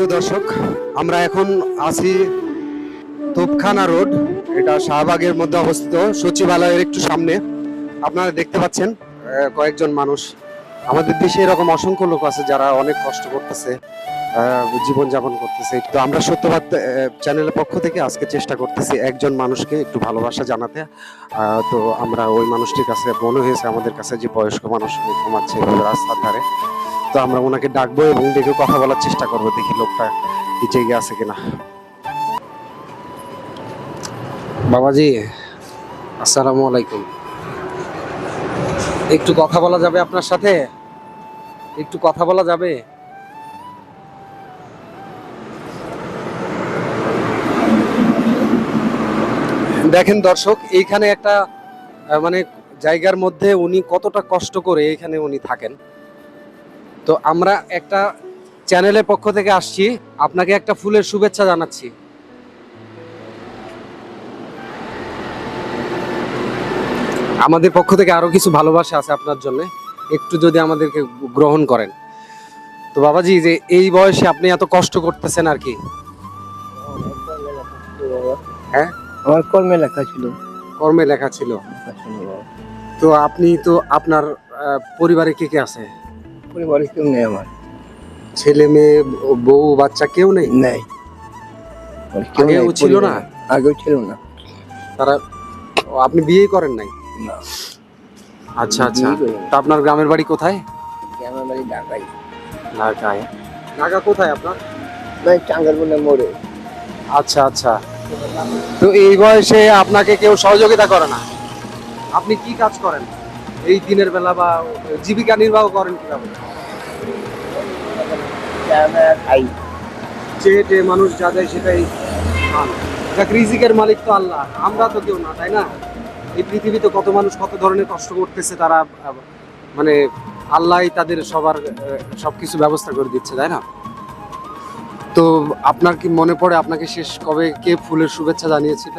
প্রিয় দর্শক, আমরা এখন আছি তোপখানা রোড। এটা শাহবাগের মধ্যে অবস্থিত, সচিবালয়ের একটু সামনে। আপনারা দেখতে পাচ্ছেন কয়েকজন মানুষ। আমাদের দেশে এরকম অসংখ্য লোক আছে যারা অনেক কষ্ট করতেছে, জীবনযাপন করতেছে। তো আমরা সত্যবাদ চ্যানেলের পক্ষ থেকে আজকে চেষ্টা করতেছি একজন মানুষকে একটু ভালোবাসা জানাতে। তো আমরা ওই মানুষটির কাছে মনে হয়েছে আমাদের কাছে যে বয়স্ক মানুষ ঘুমাচ্ছে রাস্তার ধারে, তো আমরা ওনাকে ডাকবো এবং ডেকে কথা বলার চেষ্টা করবো, দেখি লোকটা কি জেগে আছে কিনা। বাবাজি, আসসালামু আলাইকুম। একটু কথা বলা যাবে আপনার সাথে? একটু কথা বলা যাবে? দেখেন দর্শক, এইখানে একটা মানে জায়গার মধ্যে উনি কতটা কষ্ট করে এখানে উনি থাকেন। তো আমরা একটা চ্যানেলের পক্ষ থেকে আসছি, আপনাকে একটা ফুলের শুভেচ্ছা জানাচ্ছি। আমাদের পক্ষ থেকে আরো কিছু ভালোবাসা আছে আপনার জন্য, একটু যদি আমাদেরকে গ্রহণ করেন। তো বাবাজি, যে এই বয়সে আপনি এত কষ্ট করতেছেন আর কি? হ্যাঁ, আমার কর্মে লেখা ছিল। কর্মে লেখা ছিল। তো আপনি তো আপনার পরিবারে কে কে আছে? পরিবারে কেউ নেই আমার। ছেলে মেয়ে বউ বাচ্চা কেউ নেই? নেই, কেউ আগেও নেই, ছিল না? আগেও ছিল না। তারা আপনি বিয়ে করেন নাই? না। আচ্ছা আচ্ছা। তা আপনার গ্রামের বাড়ি কোথায়? আমার বাড়ি ঢাকায়। ঢাকায়? ঢাকা কোথায় আপনার? ভাই টাঙ্গাইল মোড়ে। আচ্ছা আচ্ছা। তো এই বয়সে আপনাকে কেউ সহযোগিতা করে না? আপনি কি কাজ করেন এই দিনের বেলা, বা জীবিকা নির্বাহ করেন কিভাবে? খাই। চেটে মানুষ যা যায় সেটাই খান। রিজিকের মালিক তো আল্লাহ, আমরা তো কেউ না, তাই না? এই পৃথিবীতে কত মানুষ কত ধরনের কষ্ট করতেছে, তারা মানে আল্লাহই তাদের সবার সবকিছু ব্যবস্থা করে দিচ্ছে, তাই না? তো আপনার কি মনে পড়ে আপনাকে শেষ কবে কে ফুলের শুভেচ্ছা জানিয়েছিল?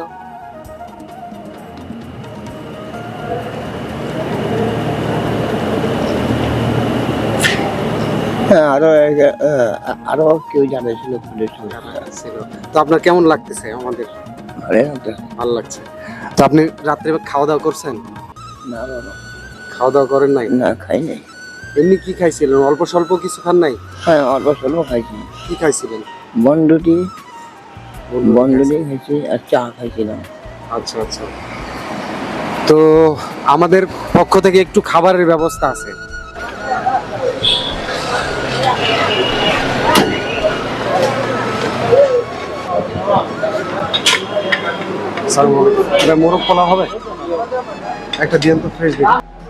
হ্যাঁ, আরো কেউ জানিয়েছিল ফুলের শুভেচ্ছা। তো আপনার কেমন লাগতেছে? আমাদের ভালো লাগছে। তো আপনি রাত্রে খাওয়া দাওয়া করছেন? না বাবা, খাওয়া দাওয়া করেন নাই? না খাই নাই। এমনি কি খাইছিলেন? অল্প স্বল্প কিছু খান নাই? হ্যাঁ, অল্প স্বল্প খাইছি। কি খাইছিলেন? বনরুটি খাইছি আর চা খাইছিলাম। আচ্ছা আচ্ছা। তো আমাদের পক্ষ থেকে একটু খাবারের ব্যবস্থা আছে। এটা মোরগ পোলাও হবে? একটা দিয়েন তো, ফ্রেশ দিন,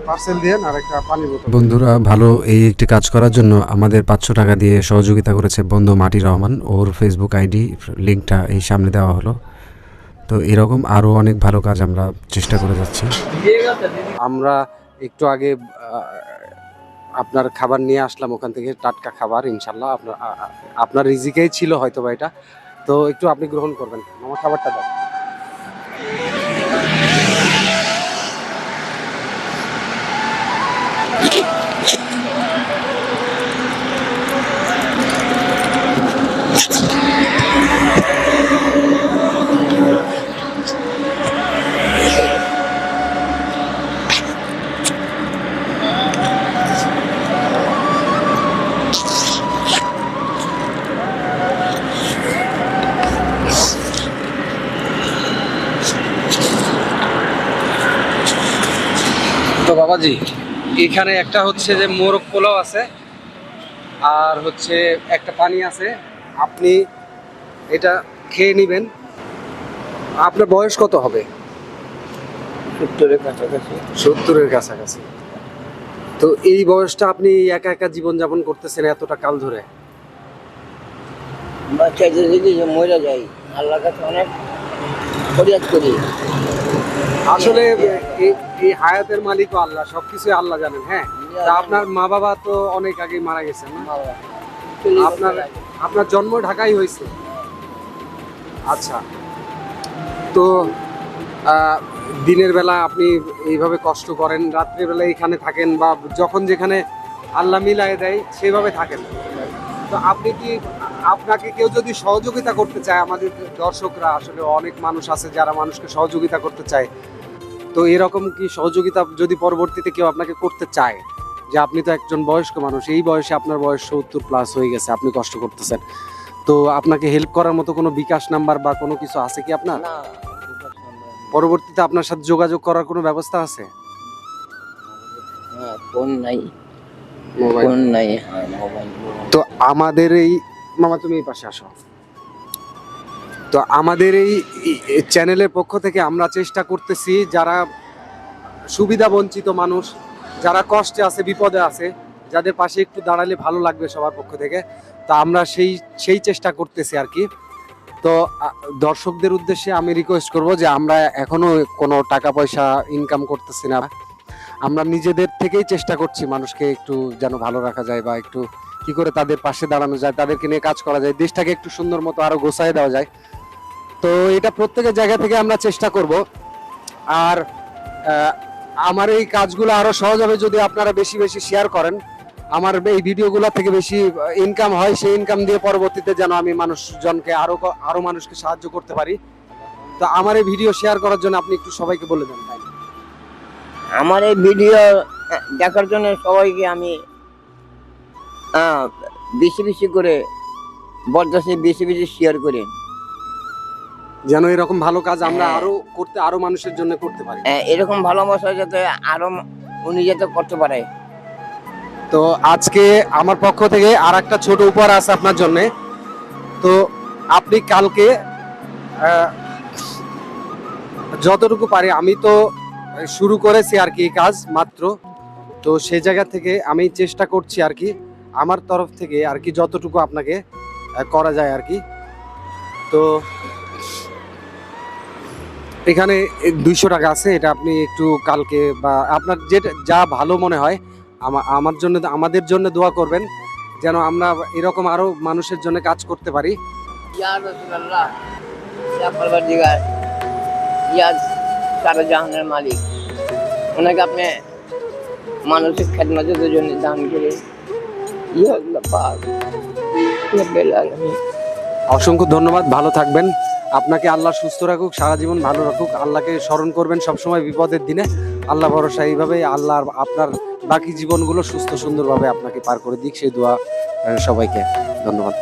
পার্সেল দিয়েন, আর একটা পানি বোতল। বন্ধুরা, ভালো এই একটি কাজ করার জন্য আমাদের 500 টাকা দিয়ে সহযোগিতা করেছে বন্ধু মাটি রহমান। ওর ফেসবুক আইডি লিঙ্কটা এই সামনে দেওয়া হলো। তো এরকম আরও অনেক ভালো কাজ আমরা চেষ্টা করে যাচ্ছি। আমরা একটু আগে আপনার খাবার নিয়ে আসলাম ওখান থেকে, টাটকা খাবার ইনশাল্লাহ। আপনার রিজিকেই ছিল হয়তো বা এটা, তো একটু আপনি গ্রহণ করবেন। আমার খাবারটা দাও। তো বাবাজি, এখানে একটা হচ্ছে যে মোরগ পোলাও আছে, আর হচ্ছে একটা পানি আছে। আপনি এটা খেয়ে নেবেন। আপনার বয়স কত হবে? 70-এর কাছাকাছি। 70-এর কাছাকাছি। তো এই বয়সটা আপনি একা একা জীবনযাপন করতেছেন এতটা কাল ধরে? বাচ্চাদের যদি মরে যাই, আল্লাহর কাছে অনেক ফরিয়াদ করি। আসলে এই হায়াতের মালিকও আল্লাহ, সবকিছু আল্লাহ জানেন। হ্যাঁ, তা আপনার মা বাবা তো অনেক আগেই মারা গেছেন না? আপনার জন্ম ঢাকায় হয়েছে? আচ্ছা। তো দিনের বেলা আপনি এইভাবে কষ্ট করেন, রাত্রিবেলা এখানে থাকেন, বা যখন যেখানে আল্লাহ মিলাই দেয় সেভাবে থাকেন। তো আপনি কি আপনাকে কেউ যদি সহযোগিতা করতে চায়, আমাদের দর্শকরা আসলে অনেক মানুষ আছে যারা মানুষকে সহযোগিতা করতে চায়, তো এরকম কি সহযোগিতা যদি পরবর্তীতে কেউ আপনাকে করতে চায়, যে আপনি তো একজন বয়স্ক মানুষ, এই বয়সে আপনার বয়স 70+ হয়ে গেছে, আপনি কষ্ট করতেছেন, তো আপনাকে হেল্প করার মতো কোনো বিকাশ নাম্বার বা কোনো কিছু আছে কি আপনার? না বিকাশ নাম্বার নেই। পরবর্তীতে আপনার সাথে যোগাযোগ করার কোনো ব্যবস্থা আছে? হ্যাঁ, ফোন নাই, মোবাইল ফোন নাই। হ্যাঁ, মোবাইল। তো আমাদের এই, মামা তুমি এই পাশে আসো, তো আমাদের এই চ্যানেলের পক্ষ থেকে আমরা চেষ্টা করতেছি যারা সুবিধা বঞ্চিত মানুষ, যারা কষ্টে আছে, বিপদে আছে, যাদের পাশে একটু দাঁড়ালে ভালো লাগবে সবার পক্ষ থেকে, তা আমরা সেই চেষ্টা করতেছি আর কি। তো দর্শকদের উদ্দেশ্যে আমি রিকোয়েস্ট করব যে আমরা এখনো কোনো টাকা পয়সা ইনকাম করতেছি না, আমরা নিজেদের থেকেই চেষ্টা করছি মানুষকে একটু যেন ভালো রাখা যায়, বা একটু কি করে তাদের পাশে দাঁড়ানো যায়, তাদেরকে নিয়ে কাজ করা যায়, দেশটাকে একটু সুন্দর মতো আরো গোছায় দেওয়া যায়। তো এটা প্রত্যেকের জায়গা থেকে আমরা চেষ্টা করব। আর আমার এই কাজগুলো আরো সহজ হবে যদি আপনারা বেশি বেশি শেয়ার করেন, আমার এই ভিডিওগুলো থেকে বেশি ইনকাম হয়, সেই ইনকাম দিয়ে পরবর্তীতে যেন আমি মানুষজনকে আরো মানুষকে সাহায্য করতে পারি। তো আমার এই ভিডিও শেয়ার করার জন্য আপনি একটু সবাইকে বলে দেন ভাই। আমার এই ভিডিও দেখার জন্য সবাইকে আমি বেশি বেশি করে বলতেছি, বেশি বেশি শেয়ার করে, যেন এরকম ভালো কাজ আমরা হ্যাঁ। আরো মানুষের জন্য করতে পারি। এরকম ভালোবাসা যাতে আরো উনি যাতে করতে পারে। তো আজকে আমার পক্ষ থেকে আর একটা ছোট উপহার আছে আপনার জন্য। তো আপনি কালকে যতটুকু পারি, আমি তো শুরু করেছি আর কি এই কাজ মাত্র, তো সেই জায়গা থেকে আমি চেষ্টা করছি আর কি আমার তরফ থেকে আর কি যতটুকু আপনাকে করা যায় আর কি। তো এখানে 200 টাকা আছে, এটা আপনি একটু কালকে বা আপনার যেটা যা ভালো মনে হয় আমার জন্য, আমাদের জন্য দোয়া করবেন যেন আমরা এরকম আরো মানুষের জন্য কাজ করতে পারি। ইয়া রাসূলুল্লাহ, ইয়া পরওয়ারদিগার, ইয়া সারা জাহানের মালিক, ওনাকে আপনি মানসিক খেদমতের জন্য দান করে। ইয়া আল্লাহ পাক, ইয়া বেলাল। অসংখ্য ধন্যবাদ, ভালো থাকবেন, আপনাকে আল্লাহ সুস্থ রাখুক, সারা জীবন ভালো রাখুক, আল্লাহকে স্মরণ করবেন সবসময় বিপদের দিনে, আল্লাহ ভরসা, এইভাবেই আল্লাহ আপনার বাকি জীবনগুলো সুস্থ সুন্দরভাবে আপনাকে পার করে দিক, সেই দোয়া সবাইকে। ধন্যবাদ।